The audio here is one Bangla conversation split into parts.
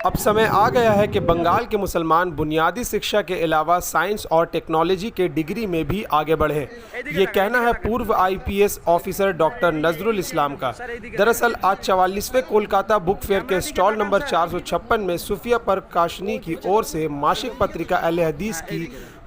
अब समय आ गया है कि बंगाल के मुसलमान बुनियादी शिक्षा के अलावा साइंस और टेक्नोलॉजी के डिग्री में भी आगे बढ़े। ये कहना है पूर्व IPS officer doctor Nazrul Islam का। दरअसल आज 44वें कोलकाता बुक फेयर के स्टॉल नंबर 456 में सूफिया प्रकाशनी की ओर से मासिक पत्रिका अहले हदीस की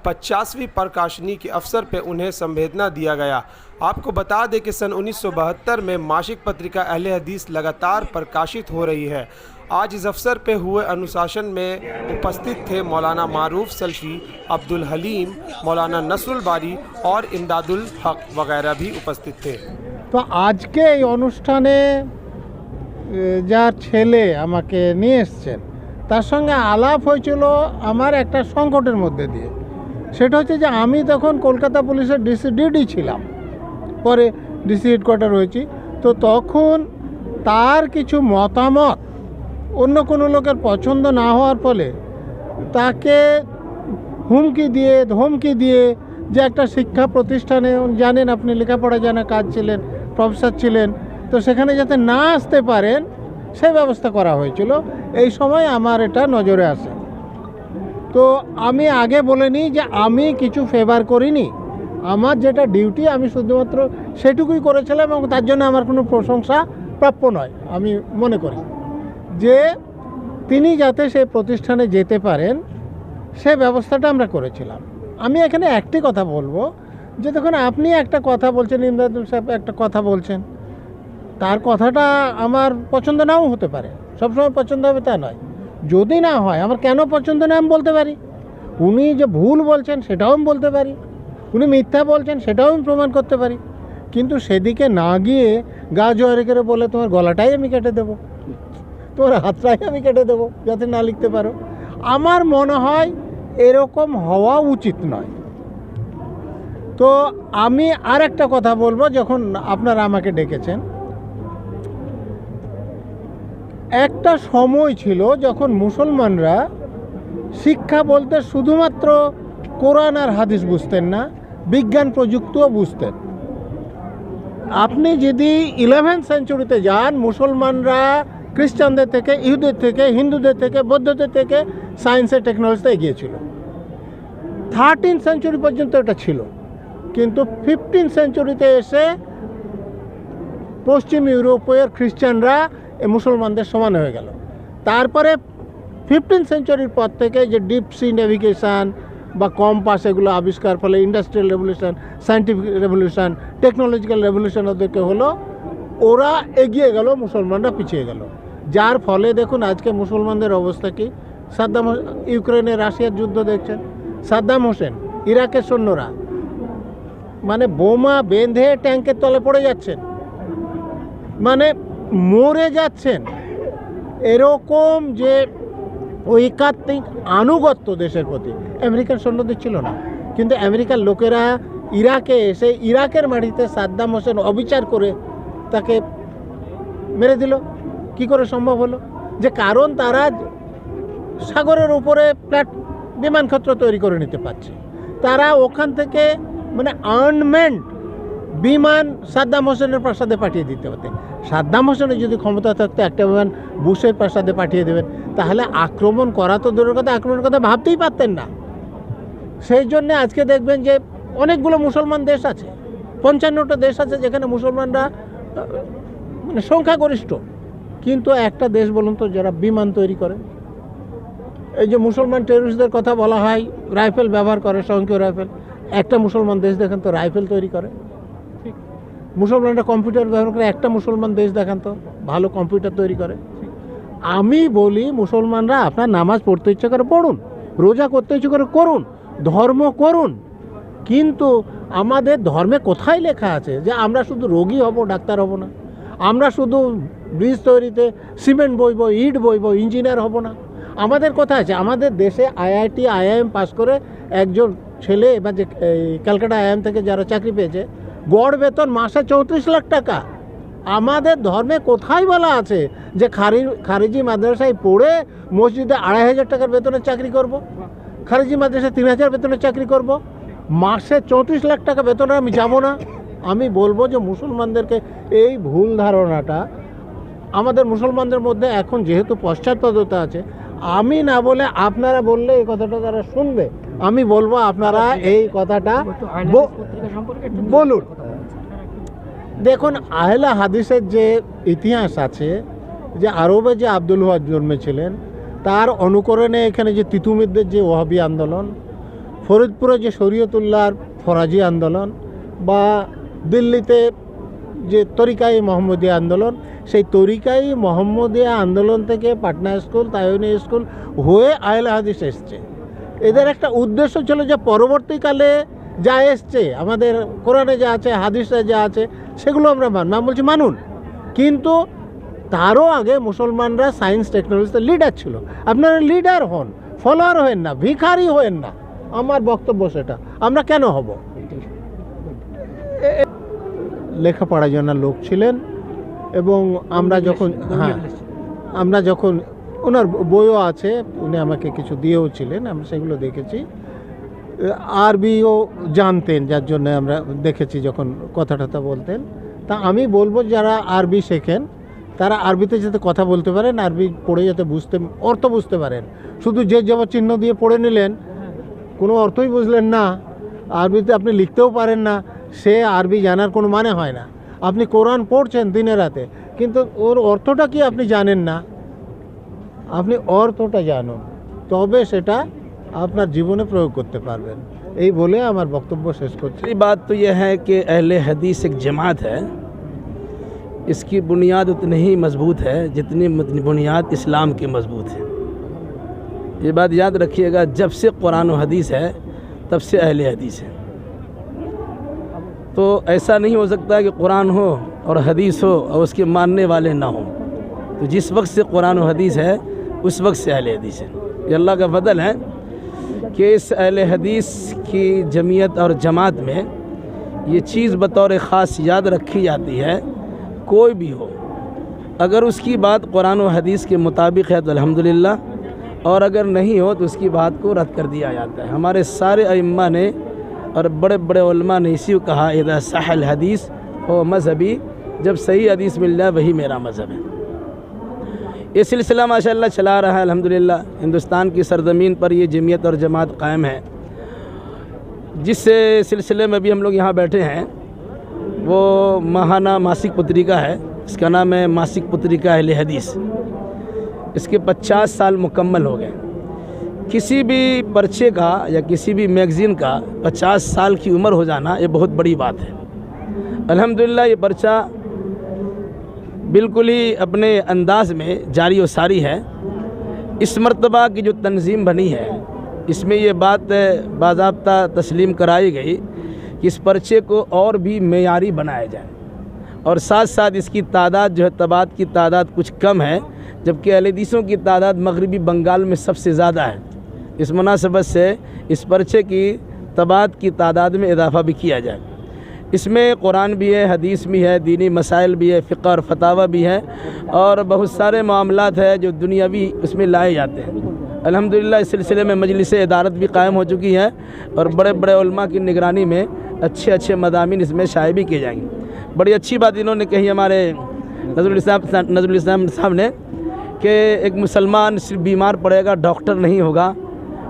50वीं प्रकाशनी के अवसर पर उन्हें संबोधना दिया गया। आपको बता दें कि सन 1972 में मासिक पत्रिका अहले हदीस लगातार प्रकाशित हो रही है। आज इस अवसर पे हुए अनुशासन में उपस्थित थे मौलाना मारूफ सल्फी, अब्दुल हलीम, मौलाना नसरुल बारी और इमदादुल हक वगैरह भी उपस्थित थे। তো আজকে এই অনুষ্ঠানে যার ছেলে আমাকে নিয়ে এসছেন তার সঙ্গে আলাপ হয়েছিল আমার একটা সংকটের মধ্যে দিয়ে। সেটা হচ্ছে যে আমি তখন কলকাতা পুলিশের ডিডি ছিলাম, পরে ডিসি হেডকোয়ার্টার হয়েছি। তো তখন তার কিছু মতামত অন্য কোনো লোকের পছন্দ না হওয়ার ফলে তাকে হুমকি দিয়ে ধমকি দিয়ে যে একটা শিক্ষা প্রতিষ্ঠানে জানেন আপনি লেখাপড়া জানা কাজ ছিলেন, প্রফেসর ছিলেন, তো সেখানে যাতে না আসতে পারেন সেই ব্যবস্থা করা হয়েছিল। এই সময় আমার এটা নজরে আসে। তো আমি আগে বলে নিই যে আমি কিছু ফেভার করিনি, আমার যেটা ডিউটি আমি শুধুমাত্র সেটুকুই করেছিলাম এবং তার জন্য আমার কোনো প্রশংসা প্রাপ্য নয়। আমি মনে করি যে তিনি যাতে সেই প্রতিষ্ঠানে যেতে পারেন সে ব্যবস্থাটা আমরা করেছিলাম। আমি এখানে একটি কথা বলবো যে দেখুন আপনি একটা কথা বলছেন, ইমদাদুল সাহেব একটা কথা বলছেন, তার কথাটা আমার পছন্দ নাও হতে পারে, সবসময় পছন্দ হবে তা নয়। যদি না হয় আমার কেন পছন্দ না আমি বলতে পারি, উনি যে ভুল বলছেন সেটাও আমি বলতে পারি, উনি মিথ্যা বলছেন সেটাও আমি প্রমাণ করতে পারি। কিন্তু সেদিকে না গিয়ে গা জোয়ারি করে বলে তোমার গলাটাই আমি কেটে দেবো, তোমার হাতটাই আমি কেটে দেবো যাতে না লিখতে পারো, আমার মনে হয় এরকম হওয়া উচিত নয়। তো আমি আর একটা কথা বলবো, যখন আপনারা আমাকে ডেকেছেন, একটা সময় ছিল যখন মুসলমানরা শিক্ষা বলতে শুধুমাত্র কোরআন আর হাদিস বুঝতেন না, বিজ্ঞান প্রযুক্তিও বুঝতেন। আপনি যদি 11th সেঞ্চুরিতে যান, মুসলমানরা খ্রিস্টানদের থেকে, ইহুদের থেকে, হিন্দুদের থেকে, বৌদ্ধদের থেকে সায়েন্সের টেকনোলজিতে এগিয়েছিল। 13th সেঞ্চুরি পর্যন্ত এটা ছিল, কিন্তু 15th সেঞ্চুরিতে এসে পশ্চিম ইউরোপের খ্রিস্টানরা মুসলমানদের সমান হয়ে গেল। তারপরে 15th সেঞ্চুরির পর থেকে যে ডিপ সি নেভিগেশান বা কম্পাস এগুলো আবিষ্কার, ফলে industrial revolution, scientific revolution, technological revolution ওদেরকে হলো, ওরা এগিয়ে গেল, মুসলমানরা পিছিয়ে গেল। যার ফলে দেখুন আজকে মুসলমানদের অবস্থা কি। সাদ্দাম, ইউক্রেনে রাশিয়ার যুদ্ধ দেখছেন, সাদ্দাম হোসেন, ইরাকের সৈন্যরা মানে বোমা বেঁধে ট্যাঙ্কের তলে পড়ে যাচ্ছেন, মানে মরে যাচ্ছেন। এরকম যে ঐকাত্মিক আনুগত্য দেশের প্রতি আমেরিকার সৈন্যদের ছিল না, কিন্তু আমেরিকার লোকেরা ইরাকে এসে ইরাকের মাটিতে সাদ্দাম হোসেন অবিচার করে তাকে মেরে দিল। কি করে সম্ভব হলো? যে কারণ তারা সাগরের উপরে বিমানক্ষেত্র তৈরি করে নিতে পারছে, তারা ওখান থেকে মানে আনম্যান্ড বিমান সাদ্দাম হোসেনের প্রাসাদে পাঠিয়ে দিতে হতেন। সাদ্দাম হোসেনের যদি ক্ষমতা থাকতো একটা বিমান বুশের প্রাসাদে পাঠিয়ে দেবেন, তাহলে আক্রমণ করা তো দূরের কথা, আক্রমণের কথা ভাবতেই পারতেন না। সেই জন্যে আজকে দেখবেন যে অনেকগুলো মুসলমান দেশ আছে, 55টা দেশ আছে যেখানে মুসলমানরা মানে সংখ্যাগরিষ্ঠ, কিন্তু একটা দেশ বলুন তো যারা বিমান তৈরি করে। এই যে মুসলমান টেররিস্টদের কথা বলা হয়, রাইফেল ব্যবহার করে, স্বয়ংক্রিয় রাইফেল, একটা মুসলমান দেশ দেখেন তো রাইফেল তৈরি করে। ঠিক, মুসলমানরা কম্পিউটার ব্যবহার করে, একটা মুসলমান দেশ দেখান তো ভালো কম্পিউটার তৈরি করে। আমি বলি মুসলমানরা আপনার নামাজ পড়তে ইচ্ছে করে পড়ুন, রোজা করতে ইচ্ছে করে করুন, ধর্ম করুন, কিন্তু আমাদের ধর্মে কোথায় লেখা আছে যে আমরা শুধু রোগী হব, ডাক্তার হব না, আমরা শুধু ব্রিজ তৈরিতে সিমেন্ট বইব, ইট বইব, ইঞ্জিনিয়ার হব না? আমাদের কোথায় আছে? আমাদের দেশে আইআইটি আইআইএম পাস করে একজন ছেলে বা যে ক্যালকাটা আইআইএম থেকে যারা চাকরি পেয়েছে, গড় বেতন মাসে 34 লাখ টাকা। আমাদের ধর্মে কোথায় বলা আছে যে খারিজি মাদ্রাসায় পড়ে মসজিদে 2,500 টাকার বেতনের চাকরি করব, খারিজি মাদ্রাসায় 3,000 বেতনের চাকরি করব, মাসে 34 লাখ টাকা বেতনে আমি যাব না? আমি বলবো যে মুসলমানদেরকে এই ভুল ধারণাটা আমাদের মুসলমানদের মধ্যে এখন যেহেতু পশ্চাৎপদতা আছে, আমি না বলে আপনারা বললে এই কথাটা তারা শুনবে। আমি বলবো আপনারা এই কথাটা বলুন। দেখুন, আহলে হাদিসের যে ইতিহাস আছে, যে আরবে যে আব্দুল ওয়াহাব জন্মেছিলেন, তার অনুকরণে এখানে যে তিতুমিরদের যে ওয়াহাবি আন্দোলন, ফরিদপুরে যে শরীয়তুল্লাহর ফরাজি আন্দোলন, বা দিল্লিতে যে তরিকাই মোহাম্মদিয়া আন্দোলন, সেই তরিকাই মোহাম্মদিয়া আন্দোলন থেকে পাটনা স্কুল, তাইওয়ানি স্কুল হয়ে আহলে হাদিস এসছে। এদের একটা উদ্দেশ্য ছিল যে পরবর্তীকালে যা এসছে, আমাদের কোরআনে যা আছে, হাদিসে যা আছে, সেগুলো আমরা মানব। আমি বলছি মানুন, কিন্তু তারও আগে মুসলমানরা সায়েন্স টেকনোলজিতে লিডার ছিল। আপনারা লিডার হন, ফলোয়ার হয়েন না, ভিখারি হয়েন না। আমার বক্তব্য সেটা। আমরা কেন হব? লেখাপড়া জানার লোক ছিলেন, এবং আমরা যখন ওনার বইও আছে, উনি আমাকে কিছু দিয়েও ছিলেন, আমরা সেগুলো দেখেছি। আরবিও জানতেন, যার জন্য আমরা দেখেছি যখন কথা বলতেন। তা আমি বলবো, যারা আরবি শেখেন তারা আরবিতে যাতে কথা বলতে পারেন, আরবি পড়ে যাতে অর্থ বুঝতে পারেন। শুধু যে জবর চিহ্ন দিয়ে পড়ে নিলেন, কোনো অর্থই বুঝলেন না, আরবিতে আপনি লিখতেও পারেন না, সে আরবি জানার কোনো মানে হয় না। আপনি কোরআন পড়ছেন দিনে রাতে, কিন্তু ওর অর্থটা কি আপনি জানেন না। আপনি অর্থটা জানুন, তবে সেটা আপনার জীবনে প্রয়োগ করতে পারবেন। এই বলে আমার বক্তব্য শেষ করছি। बात तो यह है कि अहले हदीस एक जमात है, इसकी बुनियाद उतनी ही मजबूत है जितनी बुनियाद इस्लाम की मजबूत है। ये बात याद रखिएगा, जब से कुरान और हदीस है तब से अहले हदीस है। तो ऐसा नहीं हो सकता कि कुरान हो और हदीस हो और उसके मानने वाले ना हों। तो जिस वक्त से कुरान और हदीस है उस वक्त से अहले हदीस है। ये अल्लाह का फضل है कि इस अहले हदीस की जमीयत और जमात में ये चीज़ बतौर ख़ास याद रखी जाती है, कोई भी हो, अगर उसकी बात कुरान और हदीस के मुताबिक है तो अल्हम्दुलिल्लाह, और अगर नहीं हो तो उसकी बात को रद्द कर दिया जाता है। हमारे सारे अइम्मा ने और बड़े बड़े उलमा ने इसी को कहा, इदा सहल हदीस हो मज़हबी, जब सही हदीस मिल जाए वही मेरा मज़हब है। ये सिलसिला माशाअल्लाह चला रहा है अल्हम्दुलिल्लाह। हिंदुस्तान की सरज़मीन पर ये जमीयत और जमात कायम है। जिस सिलसिले में भी हम लोग यहाँ बैठे हैं, वो माहाना मासिक पत्रिका है, इसका नाम है मासिक पत्रिका अहले हदीस। इसके 50 साल मुकम्मल हो गए। किसी भी पर्चे का या किसी भी मैगज़ीन का 50 साल की उम्र हो जाना ये बहुत बड़ी बात है। अल्हम्दुलिल्लाह ये पर्चा बिल्कुल ही अपने अंदाज में जारी व सारी है। इस मर्तबा की जो तंजीम बनी है, इसमें ये बात बाज़ाब्ता तस्लीम कराई गई कि इस पर्चे को और भी मेयारी बनाया जाए, और साथ साथ इसकी तादाद जो है, तबात की तादाद कुछ कम है, जबकि अहले हदीसों की तादाद मगरबी बंगाल में सबसे ज़्यादा है। इस मुनासबत से इस पर्चे की तबात की तादाद में इजाफ़ा भी किया जाए। इसमें कुरान भी है, हदीस भी है, दीनी मसाइल भी है, फ़िक़्ह और फतावा भी है, और बहुत सारे मामलात है जो दुनियावी उसमें लाए जाते हैं। अल्हम्दुलिल्लाह इस सिलसिले में मजलिस इदारत भी कायम हो चुकी है, और बड़े बड़े उलमा की निगरानी में अच्छे अच्छे मदामीन इसमें शाये भी किए जाएंगे। बड़ी अच्छी बात इन्होंने कही हमारे नज़रुल इस्लाम साहब ने, कि एक मुसलमान सिर्फ बीमार पड़ेगा डॉक्टर नहीं होगा,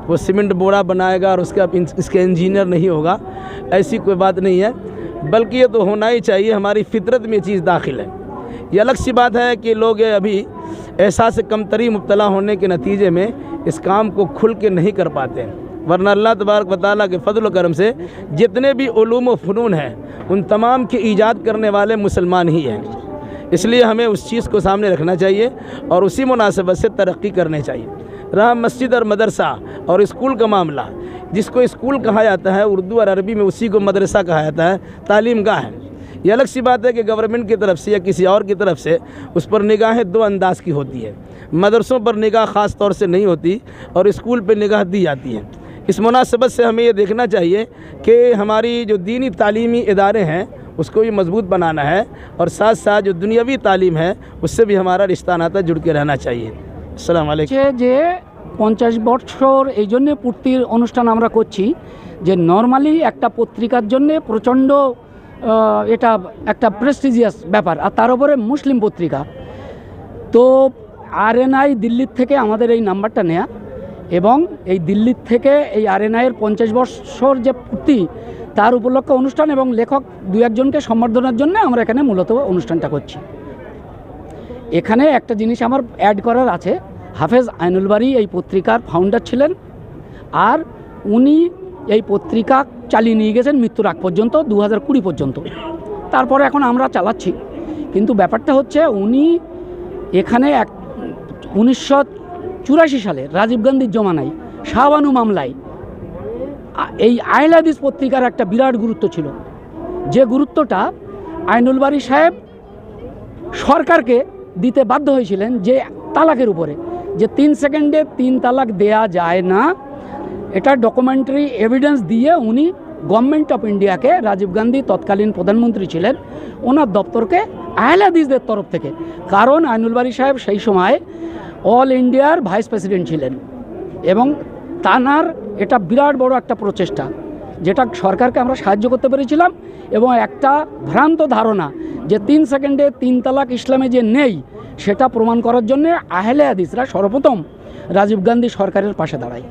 वो सीमेंट बोरा बनाएगा और इसके इंजीनियर नहीं होगा, ऐसी कोई बात नहीं है। बल्कि ये तो होना ही चाहिए, हमारी फितरत में ये चीज़ दाखिल है। ये अलग सी बात है कि लोग अभी एहसास कमतरी मुब्तला होने के नतीजे में इस काम को खुल के नहीं कर पाते हैं, वरना अल्लाह तबारक व तआला के फضل व करम से जितने भी उलूम व फ़नून हैं, उन तमाम के ईजाद करने वाले मुसलमान ही हैं। इसलिए हमें उस चीज़ को सामने रखना चाहिए और उसी मुनासबत से तरक्की करनी चाहिए। रहा मस्जिद और मदरसा और स्कूल का मामला, जिसको स्कूल कहा जाता है उर्दू और अरबी में, उसी को मदरसा कहा जाता है, तालीम गाह है। ये अलग सी बात है कि गवर्नमेंट की तरफ से या किसी और की तरफ से उस पर निगाहें दो अंदाज की होती है। मदरसों पर निगाह ख़ास तौर से नहीं होती और स्कूल पर निगाह दी जाती है। इस मुनासबत से हमें ये देखना चाहिए कि हमारी जो दीनी तालीमी इदारे हैं उसको भी मजबूत बनाना है, और साथ साथ जो दुनियावी तालीम है उससे भी हमारा रिश्ता नाता जुड़ के रहना चाहिए। अस्सलामु आलैकुम। যে 50 বছর এই জন্যে পূর্তির অনুষ্ঠান আমরা করছি যে নর্মালি একটা পত্রিকার জন্য প্রচণ্ড এটা একটা প্রেস্টিজিয়াস ব্যাপার, আর তার উপরে মুসলিম পত্রিকা। তো আরএনআই দিল্লির থেকে আমাদের এই নাম্বারটা নেয়া, এবং এই দিল্লির থেকে এই আরএনআইয়ের 50 বছর যে পূর্তি তার উপলক্ষে অনুষ্ঠান এবং লেখক দু একজনকে সম্বর্ধনার জন্য আমরা এখানে মূলত অনুষ্ঠানটা করছি। এখানে একটা জিনিস আমার অ্যাড করার আছে, হাফেজ আইনুল বারী এই পত্রিকার ফাউন্ডার ছিলেন, আর উনি এই পত্রিকা চালিয়ে নিয়ে গেছেন মৃত্যুর আগ পর্যন্ত 2020 পর্যন্ত। তারপরে এখন আমরা চালাচ্ছি, কিন্তু ব্যাপারটা হচ্ছে উনি এখানে 1984 সালে রাজীব গান্ধীর জমানায় শাহবানু মামলায় এই আহলে হাদিস পত্রিকার একটা বিরাট গুরুত্ব ছিল, যে গুরুত্বটা আইনুল বারী সাহেব সরকারকে দিতে বাধ্য হয়েছিলেন, যে তালাকের উপরে, যে 3 সেকেন্ডে 3 তালাক দেয়া যায় না, এটা ডকুমেন্টারি এভিডেন্স দিয়ে উনি গভর্নমেন্ট অফ ইন্ডিয়াকে, রাজীব গান্ধী তৎকালীন প্রধানমন্ত্রী ছিলেন, ওনার দপ্তরকে আহলে হাদিসদের তরফ থেকে, কারণ আইনুল বারী সাহেব সেই সময় অল ইন্ডিয়ার ভাইস প্রেসিডেন্ট ছিলেন, এবং তানার এটা বিরাট বড় একটা প্রচেষ্টা, যেটা সরকারকে আমরা সাহায্য করতে পেরেছিলাম, এবং একটা ভ্রান্ত ধারণা যে 3 সেকেন্ডে 3 তালাক ইসলামে যে নেই সেটা প্রমাণ করার জন্য আহলে হাদিসরা সর্বপ্রথম রাজীব গান্ধী সরকারের পাশে দাঁড়ায়।